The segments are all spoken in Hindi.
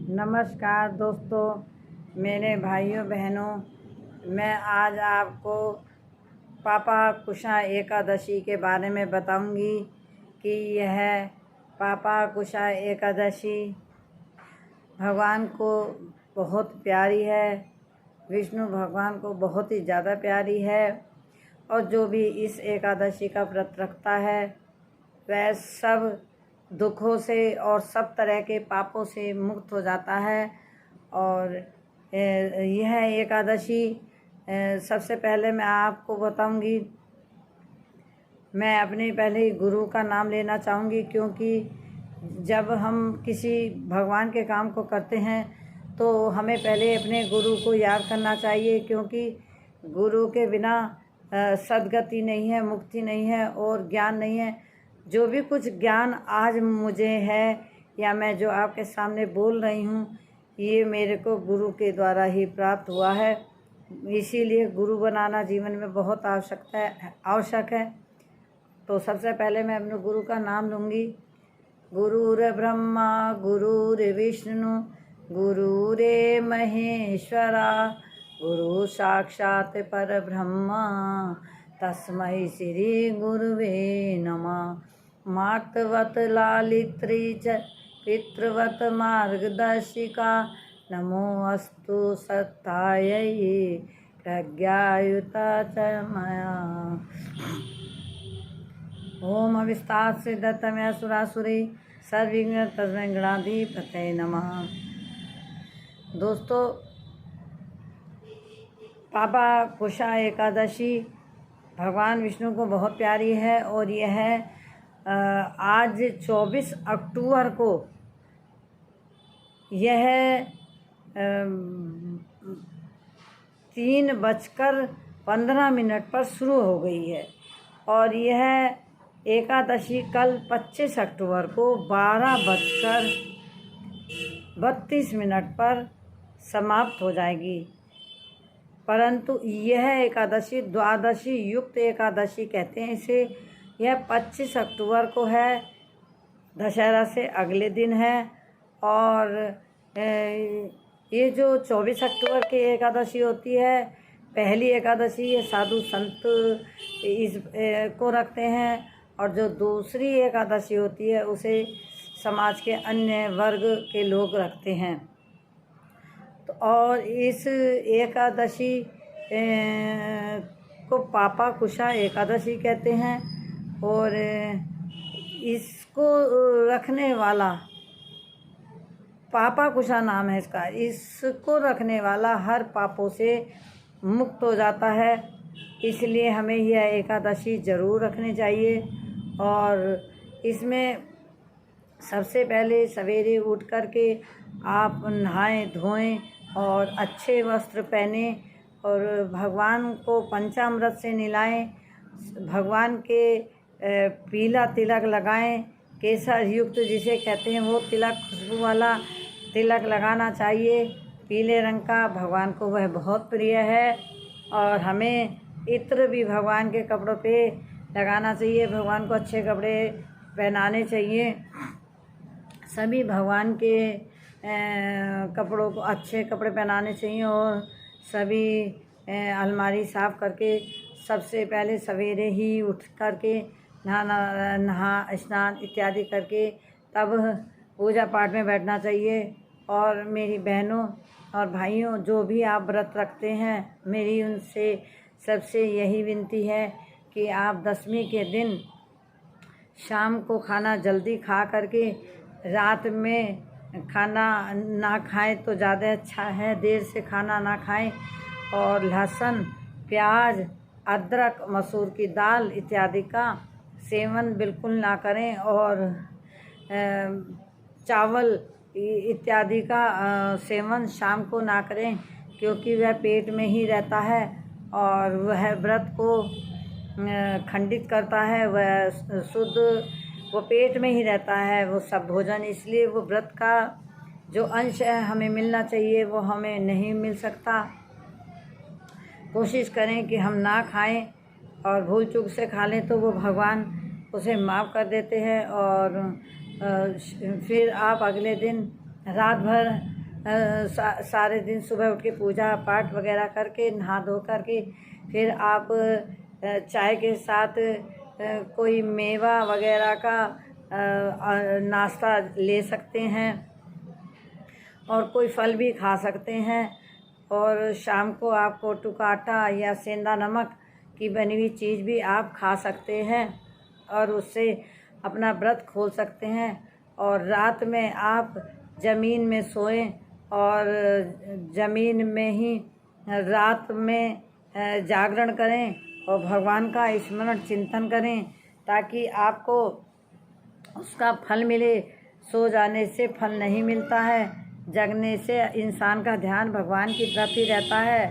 नमस्कार दोस्तों, मेरे भाइयों बहनों, मैं आज आपको पापा कुशा एकादशी के बारे में बताऊंगी कि यह पापा कुशा एकादशी भगवान को बहुत प्यारी है। विष्णु भगवान को बहुत ही ज़्यादा प्यारी है और जो भी इस एकादशी का व्रत रखता है वह सब दुखों से और सब तरह के पापों से मुक्त हो जाता है। और यह एकादशी सबसे पहले मैं आपको बताऊंगी, मैं अपने पहले गुरु का नाम लेना चाहूँगी, क्योंकि जब हम किसी भगवान के काम को करते हैं तो हमें पहले अपने गुरु को याद करना चाहिए, क्योंकि गुरु के बिना सद्गति नहीं है, मुक्ति नहीं है और ज्ञान नहीं है। जो भी कुछ ज्ञान आज मुझे है या मैं जो आपके सामने बोल रही हूँ, ये मेरे को गुरु के द्वारा ही प्राप्त हुआ है। इसीलिए गुरु बनाना जीवन में बहुत आवश्यक है। तो सबसे पहले मैं अपने गुरु का नाम लूँगी। गुरुर् ब्रह्मा गुरुर्विष्णु गुरुरे महेश्वरा गुरु साक्षात् परब्रह्म तस्मै श्री गुरुवे नमः। मातृवत् लालित्री च पितृवत् मार्गदर्शिका नमो अस्तु सत्तायै प्रज्ञायुता च मया। ओम अविस्तार से दत्तमय सुरासुरी सर्वविघ्न तस्मै गणाधिपतये नमः। दोस्तों, पापा कुशा एकादशी भगवान विष्णु को बहुत प्यारी है और यह आज 24 अक्टूबर को यह 3:15 पर शुरू हो गई है और यह एकादशी कल 25 अक्टूबर को 12:32 पर समाप्त हो जाएगी। परंतु यह एकादशी द्वादशी युक्त एकादशी कहते हैं इसे। यह 25 अक्टूबर को है, दशहरा से अगले दिन है। और ये जो 24 अक्टूबर की एकादशी होती है, पहली एकादशी, ये साधु संत इस को रखते हैं और जो दूसरी एकादशी होती है उसे समाज के अन्य वर्ग के लोग रखते हैं। तो और इस एकादशी को पापा कुशा एकादशी कहते हैं और इसको रखने वाला, पापा कुशा नाम है इसका, इसको रखने वाला हर पापों से मुक्त हो जाता है। इसलिए हमें यह एकादशी ज़रूर रखनी चाहिए। और इसमें सबसे पहले सवेरे उठ कर के आप नहाएं धोएं और अच्छे वस्त्र पहने और भगवान को पंचामृत से नहलाएं, भगवान के पीला तिलक लगाएं, केसर युक्त जिसे कहते हैं वो तिलक, खुशबू वाला तिलक लगाना चाहिए पीले रंग का। भगवान को वह बहुत प्रिय है। और हमें इत्र भी भगवान के कपड़ों पे लगाना चाहिए, भगवान को अच्छे कपड़े पहनाने चाहिए। सभी भगवान के कपड़ों को अच्छे कपड़े पहनाने चाहिए और सभी अलमारी साफ़ करके सबसे पहले सवेरे ही उठ करके नहा स्नान इत्यादि करके तब पूजा पाठ में बैठना चाहिए। और मेरी बहनों और भाइयों, जो भी आप व्रत रखते हैं, मेरी उनसे सबसे यही विनती है कि आप दशमी के दिन शाम को खाना जल्दी खा करके रात में खाना ना खाएं तो ज़्यादा अच्छा है, देर से खाना ना खाएं। और लहसुन, प्याज, अदरक, मसूर की दाल इत्यादि का सेवन बिल्कुल ना करें और चावल इत्यादि का सेवन शाम को ना करें, क्योंकि वह पेट में ही रहता है और वह व्रत को खंडित करता है। वह शुद्ध, वो पेट में ही रहता है वो सब भोजन, इसलिए वो व्रत का जो अंश है हमें मिलना चाहिए वो हमें नहीं मिल सकता। कोशिश करें कि हम ना खाएं और भूल चूक से खा लें तो वो भगवान उसे माफ़ कर देते हैं। और फिर आप अगले दिन रात भर सारे दिन सुबह उठ के पूजा पाठ वगैरह करके नहा धो करके फिर आप चाय के साथ कोई मेवा वगैरह का नाश्ता ले सकते हैं और कोई फल भी खा सकते हैं। और शाम को आप कोटू का आटा या सेंधा नमक की बनी हुई चीज़ भी आप खा सकते हैं और उससे अपना व्रत खोल सकते हैं। और रात में आप ज़मीन में सोएं और ज़मीन में ही रात में जागरण करें और भगवान का स्मरण चिंतन करें ताकि आपको उसका फल मिले। सो जाने से फल नहीं मिलता है, जगने से इंसान का ध्यान भगवान की तरफ ही रहता है।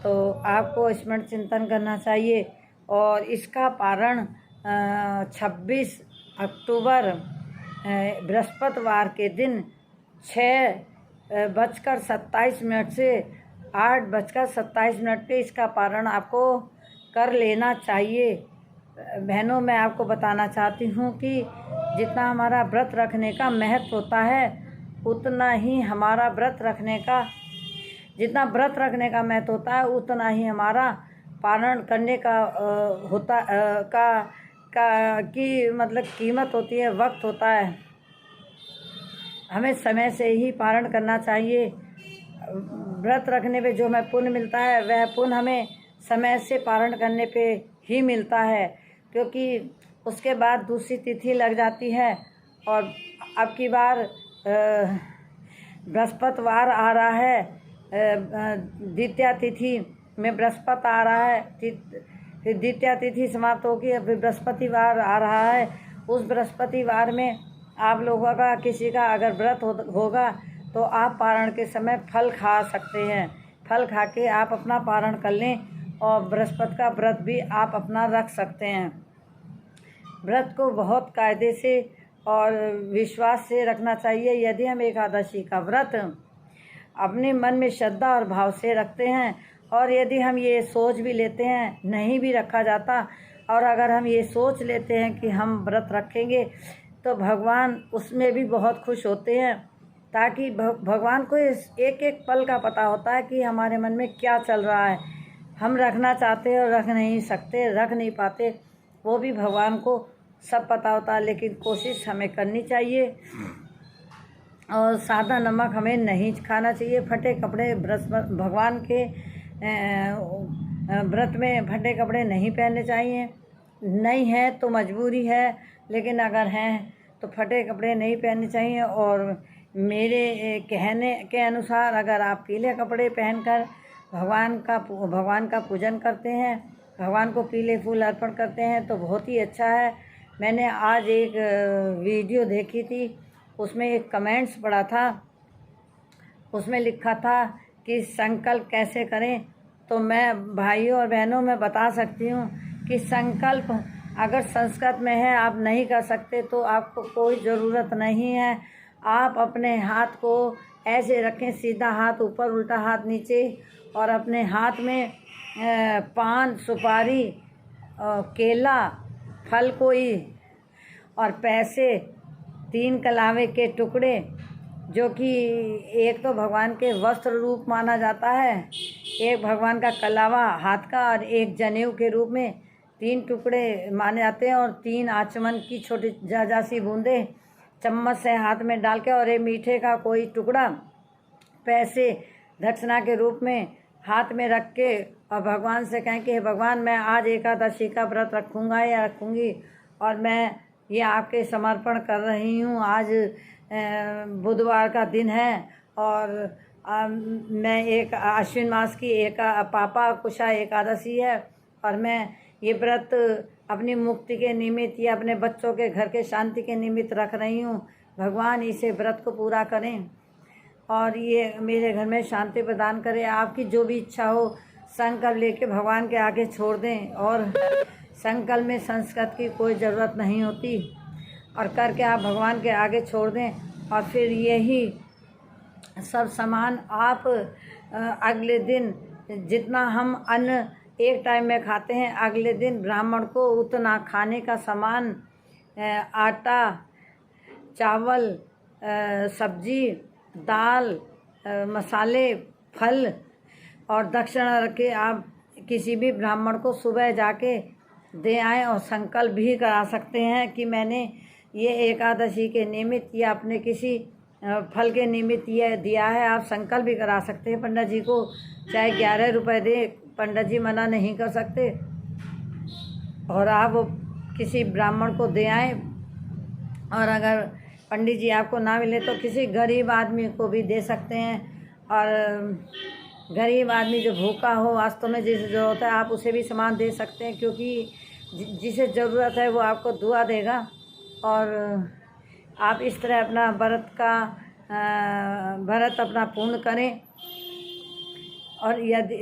तो आपको स्मरण चिंतन करना चाहिए। और इसका पारण 26 अक्टूबर बृहस्पतिवार के दिन 6:27 से 8:27 पे इसका पारण आपको कर लेना चाहिए। बहनों, मैं आपको बताना चाहती हूँ कि जितना हमारा व्रत रखने का महत्व होता है उतना ही हमारा व्रत रखने का जितना व्रत रखने का महत्व होता है उतना ही हमारा पारण करने का होता की मतलब कीमत होती है, वक्त होता है। हमें समय से ही पारण करना चाहिए। व्रत रखने पे जो हमें पुण्य मिलता है वह पुण्य हमें समय से पारण करने पे ही मिलता है, क्योंकि उसके बाद दूसरी तिथि लग जाती है। और अब की बार बृहस्पतिवार आ रहा है, द्वितीया तिथि में बृहस्पति आ रहा है, फिर द्वितीया तिथि समाप्त होगी, अभी बृहस्पतिवार आ रहा है। उस बृहस्पतिवार में आप लोगों का किसी का अगर व्रत होगा तो आप पारण के समय फल खा सकते हैं। फल खा के आप अपना पारण कर लें और बृहस्पति का व्रत भी आप अपना रख सकते हैं। व्रत को बहुत कायदे से और विश्वास से रखना चाहिए। यदि हम एकादशी का व्रत अपने मन में श्रद्धा और भाव से रखते हैं और यदि हम ये सोच भी लेते हैं, नहीं भी रखा जाता, और अगर हम ये सोच लेते हैं कि हम व्रत रखेंगे तो भगवान उसमें भी बहुत खुश होते हैं, ताकि भगवान को एक एक पल का पता होता है कि हमारे मन में क्या चल रहा है। हम रखना चाहते हैं और रख नहीं सकते, रख नहीं पाते, वो भी भगवान को सब पता होता है। लेकिन कोशिश हमें करनी चाहिए और सादा नमक हमें नहीं खाना चाहिए। फटे कपड़े भगवान के व्रत में फटे कपड़े नहीं पहनने चाहिए। नहीं है तो मजबूरी है, लेकिन अगर हैं तो फटे कपड़े नहीं पहनने चाहिए। और मेरे कहने के अनुसार अगर आप पीले कपड़े पहनकर भगवान का पूजन करते हैं, भगवान को पीले फूल अर्पण करते हैं तो बहुत ही अच्छा है। मैंने आज एक वीडियो देखी थी, उसमें एक कमेंट्स पढ़ा था, उसमें लिखा था कि संकल्प कैसे करें। तो मैं भाइयों और बहनों में बता सकती हूँ कि संकल्प अगर संस्कृत में है, आप नहीं कर सकते तो आपको कोई ज़रूरत नहीं है। आप अपने हाथ को ऐसे रखें, सीधा हाथ ऊपर, उल्टा हाथ नीचे, और अपने हाथ में पान, सुपारी, केला, फल कोई और पैसे, 3 कलावे के टुकड़े, जो कि एक तो भगवान के वस्त्र रूप माना जाता है, एक भगवान का कलावा हाथ का और एक जनेऊ के रूप में 3 टुकड़े माने जाते हैं। और 3 आचमन की छोटी सी बूंदें चम्मच से हाथ में डाल के और एक मीठे का कोई टुकड़ा पैसे दक्षिणा के रूप में हाथ में रख के और भगवान से कहें कि भगवान, मैं आज एकादशी का व्रत रखूँगा या रखूँगी और मैं ये आपके समर्पण कर रही हूँ। आज बुधवार का दिन है और मैं एक आश्विन मास की पापा कुशा एकादशी है और मैं ये व्रत अपनी मुक्ति के निमित्त या अपने बच्चों के घर के शांति के निमित्त रख रही हूँ। भगवान इसे व्रत को पूरा करें और ये मेरे घर में शांति प्रदान करें। आपकी जो भी इच्छा हो संकल्प लेके भगवान के आगे छोड़ दें, और संकल्प में संस्कृत की कोई ज़रूरत नहीं होती, और करके आप भगवान के आगे छोड़ दें। और फिर यही सब सामान आप अगले दिन जितना हम अन्न एक टाइम में खाते हैं, अगले दिन ब्राह्मण को उतना खाने का सामान, आटा, चावल, सब्जी, दाल, मसाले, फल और दक्षिणा रख के आप किसी भी ब्राह्मण को सुबह जाके दे आएँ और संकल्प भी करा सकते हैं कि मैंने ये एकादशी के निमित्त या अपने किसी फल के निमित्त ये दिया है। आप संकल्प भी करा सकते हैं पंडित जी को, चाहे 11 रुपये दे, पंडित जी मना नहीं कर सकते। और आप किसी ब्राह्मण को दे आएँ, और अगर पंडित जी आपको ना मिले तो किसी गरीब आदमी को भी दे सकते हैं। और गरीब आदमी जो भूखा हो, वास्तव में जिसे ज़रूरत है, आप उसे भी सामान दे सकते हैं, क्योंकि जिसे ज़रूरत है वो आपको दुआ देगा। और आप इस तरह अपना व्रत अपना पूर्ण करें। और यदि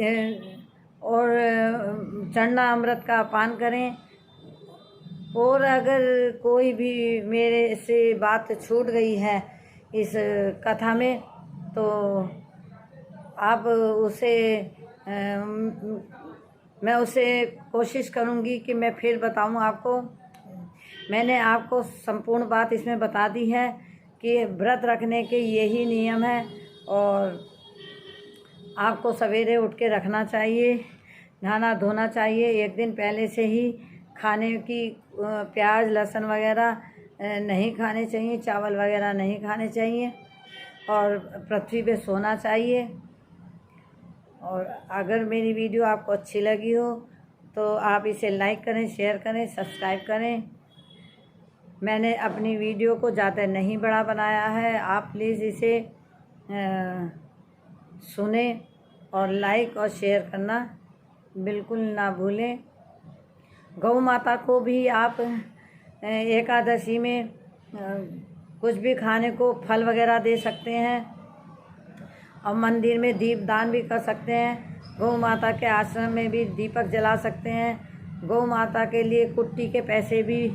चरना अमृत का पान करें। और अगर कोई भी मेरे से बात छूट गई है इस कथा में, तो आप उसे मैं उसे कोशिश करूँगी कि मैं फिर बताऊँ आपको। मैंने आपको संपूर्ण बात इसमें बता दी है कि व्रत रखने के यही नियम है। और आपको सवेरे उठ के रखना चाहिए, नहाना धोना चाहिए। एक दिन पहले से ही खाने की प्याज लहसुन वगैरह नहीं खाने चाहिए, चावल वगैरह नहीं खाने चाहिए, और पृथ्वी पे सोना चाहिए। और अगर मेरी वीडियो आपको अच्छी लगी हो तो आप इसे लाइक करें, शेयर करें, सब्सक्राइब करें। मैंने अपनी वीडियो को ज़्यादा नहीं बड़ा बनाया है, आप प्लीज़ इसे सुने और लाइक और शेयर करना बिल्कुल ना भूलें। गौ माता को भी आप एकादशी में कुछ भी खाने को फल वगैरह दे सकते हैं, और मंदिर में दीप दान भी कर सकते हैं। गौ माता के आश्रम में भी दीपक जला सकते हैं। गौ माता के लिए कुट्टी के पैसे भी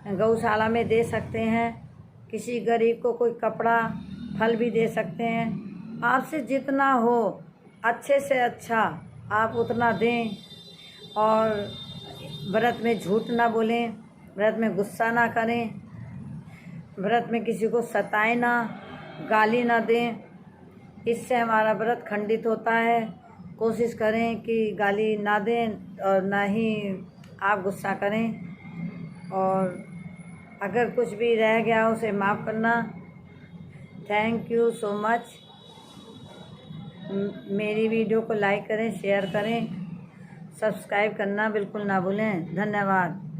गौशाला में दे सकते हैं। किसी गरीब को कोई कपड़ा, फल भी दे सकते हैं। आपसे जितना हो अच्छे से अच्छा आप उतना दें। और व्रत में झूठ ना बोलें, व्रत में गुस्सा ना करें, व्रत में किसी को सताएं ना, गाली ना दें। इससे हमारा व्रत खंडित होता है। कोशिश करें कि गाली ना दें और ना ही आप गुस्सा करें। और अगर कुछ भी रह गया हो उसे माफ़ करना। Thank you so much. मेरी वीडियो को लाइक करें, शेयर करें, सब्सक्राइब करना बिल्कुल ना भूलें। धन्यवाद।